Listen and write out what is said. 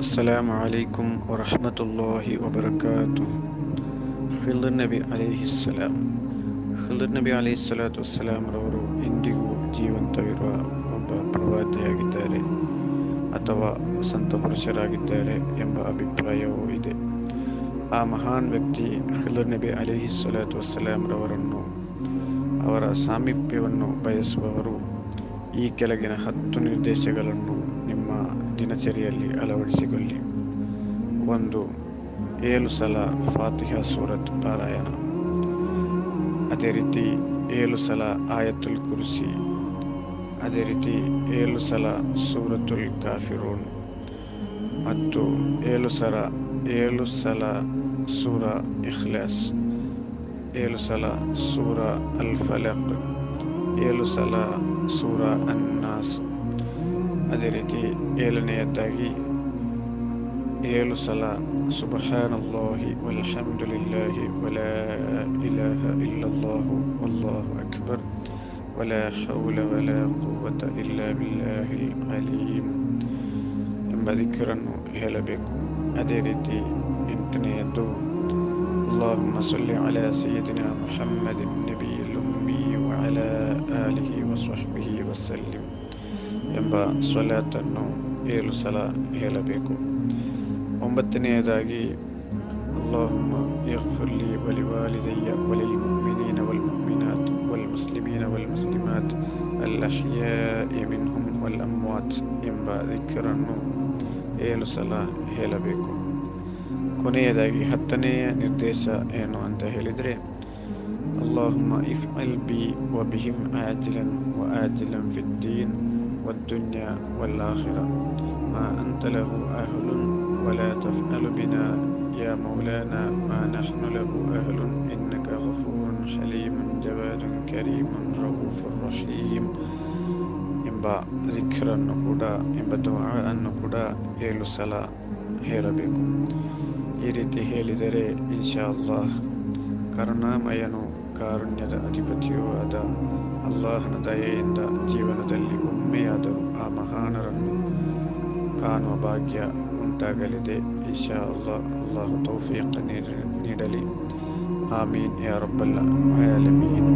ಅಸ್ಸಲಾಮು ಅಲೈಕುಂ ವರಹಮತುಲ್ಲಾಹಿ ವಬರಕಾತುಹು. ಖಿಲ್ರ್ ನಬಿ ಅಲೈಹಿಸ್ಸಲಾಂ. ಖಿಲ್ರ್ ನಬಿ ಅಲೈಹಿಸ್ಸಲಾತು ವಸ್ಸಲಾಂರವರು ಇಂದಿಗೂ ಜೀವಂತವಿರುವ ಒಬ್ಬ ಪ್ರವಾದಿಯಾಗಿದ್ದಾರೆ ಅಥವಾ ಸಂತ ಪುರುಷರಾಗಿದ್ದಾರೆ ಎಂಬ ಅಭಿಪ್ರಾಯವೂ ಇದೆ. ಆ ಮಹಾನ್ ವ್ಯಕ್ತಿ ಖಿಲ್ರ್ ನಬಿ ಅಲೈಹಿಸ್ಸಲಾತು ವಸ್ಸಲಾಂರವರನ್ನು, ಅವರ ಸಾಮೀಪ್ಯವನ್ನು ಬಯಸುವವರು ಈ ಕೆಳಗಿನ 10 ನಿರ್ದೇಶಗಳನ್ನು ನಿಮ್ಮ ದಿನಚರಿಯಲ್ಲಿ ಅಳವಡಿಸಿಕೊಳ್ಳಿ. 1. 7 ಸಲ ಫಾತಿಹಾ ಸೂರತ್ ಪಾರಾಯಣ. ಅದೇ ರೀತಿ 7 ಸಲ ಆಯತುಲ್ ಕುರ್ಸಿ. ಅದೇ ರೀತಿ 7 ಸಲ ಸೂರತುಲ್ ಕಾಫಿರೂನ್ ಮತ್ತು 7 ಸಲ ಸೂರಾ ಇಖ್ಲಾಸ್, 7 ಸಲ ಸೂರಾ ಅಲ್ ಫಲಕ್, 7 ಸಲ ಸೂರಾ ಅನ್ನಾಸ್. ಅದೇ ರೀತಿ 7ನೇಯದ್ದಾಗಿ 7 ಸಲ ಸುಬ್ಹಾನಲ್ಲಾಹಿ ವಲ್ಹಮ್ದುಲಿಲ್ಲಾಹಿ ವಲಾ ಇಲಾಹ ಇಲ್ಲಲ್ಲಾಹು ವಲ್ಲಾಹು ಅಕ್ಬರ್ ವಲಾ ಹೌಲ ವಲಾ ಕುವ್ವತ ಇಲ್ಲಾ ಬಿಲ್ಲಾಹಿಲ್ ಅಲೀಮ್ ಎಂಬ ದಿಕ್ರನ್ನು ಹೇಳಬೇಕು. ಅದೇ ರೀತಿ 8ನೇಯದ್ದು ಅಲ್ಲಾಹುಮ್ಮ ಸಲ್ಲಿ ಅಲಾ ಸಯ್ಯಿದಿನಾ ಮುಹಮ್ಮದಿನ್ ನಬಿಯಿಲ್ ಉಮ್ಮಿ ವಅಲಾ ಆಲಿಹಿ ವಸ್ವಹ್ಬಿಹಿ ವಸಲ್ಲಿಂ ಎಂಬ ಸ್ವಲಾತನ್ನು 7 ಸಲ ಹೇಳಬೇಕು. 9ನೇಯದಾಗಿ ಅಲ್ಲಾಹುಮ್ಮ ಇಗ್ಫಿರ್ ಲೀ ವಲಿವಾಲಿದಯ್ಯ ವಲಿಲ್ ಮುಅ್ಮಿನೀನ ವಲ್ ಮುಅ್ಮಿನಾತ್ ವಲ್ ಮುಸ್ಲಿಮೀನ ವಲ್ ಮುಸ್ಲಿಮಾತ್ ಅಲ್ ಅಹ್ಯಾಇ ಮಿನ್ಹುಂ ವಲ್ ಅಮ್ವಾತ್ ಎಂಬ ದಿಕ್ರನ್ನು 7 ಸಲ ಹೇಳಬೇಕು. ಕೊನೆಯದಾಗಿ 10ನೇಯ ನಿರ್ದೇಶ ಏನು ಅಂತ ಹೇಳಿದರೆ, ಅಲ್ಲಾಹುಮ್ಮ ಇಫ್ಅಲ್ ಬಿ ವ ಬಿಹಿಮ್ ಆಜಿಲನ್ ವ ಆಜಿಲನ್ ಫಿದ್ದೀನ್ ವದ್ದುನ್ಯಾ ವಲ್ ಆಖಿರ ಮಾ ಅಂತ ಲಹು ಅಹ್ಲುನ್ ವಲಾ ತಫ್ಅಲು ಬಿನಾ ಯಾ ಮೌಲಾನಾ ಮಾ ನಹ್ನು ಲಹು ಅಹ್ಲುನ್ ಇನ್ನಕ ಗಫೂರುನ್ ಹಲೀಮುನ್ ಜವಾದುನ್ ಕರೀಮುನ್ ರഊಫುರ್ ರಹೀಮ್ ಎಂಬ ಜಿಕ್ರನ್ನು ಕೂಡ, ಎಂಬ ದುಆ ಅನ್ನು ಕೂಡ 7 ಸಲ ಹೇಳಬೇಕು. ಈ ರೀತಿ ಹೇಳಿದರೆ ಇನ್ಶಾ ಅಲ್ಲಾಹ್ ಕರುಣಾಮಯನು ಕಾರುಣ್ಯದ ಅಧಿಪತಿಯೂ ಆದ ಅಲ್ಲಾಹನ ದಯೆಯಿಂದ ಜೀವನದಲ್ಲಿ ಒಮ್ಮೆಯಾದರೂ ಆ ಮಹಾನರನ್ನು ಕಾಣುವ ಭಾಗ್ಯ ಉಂಟಾಗಲಿದೆ. ಇನ್ಶಾ ಅಲ್ಲಾಹ್. ಅಲ್ಲಾಹು ತೌಫೀಕ್ ನೀಡಲಿ. ಆಮೀನ್ ಯಾ ರಬ್ಬಲ್ ಆಲಮೀನ್.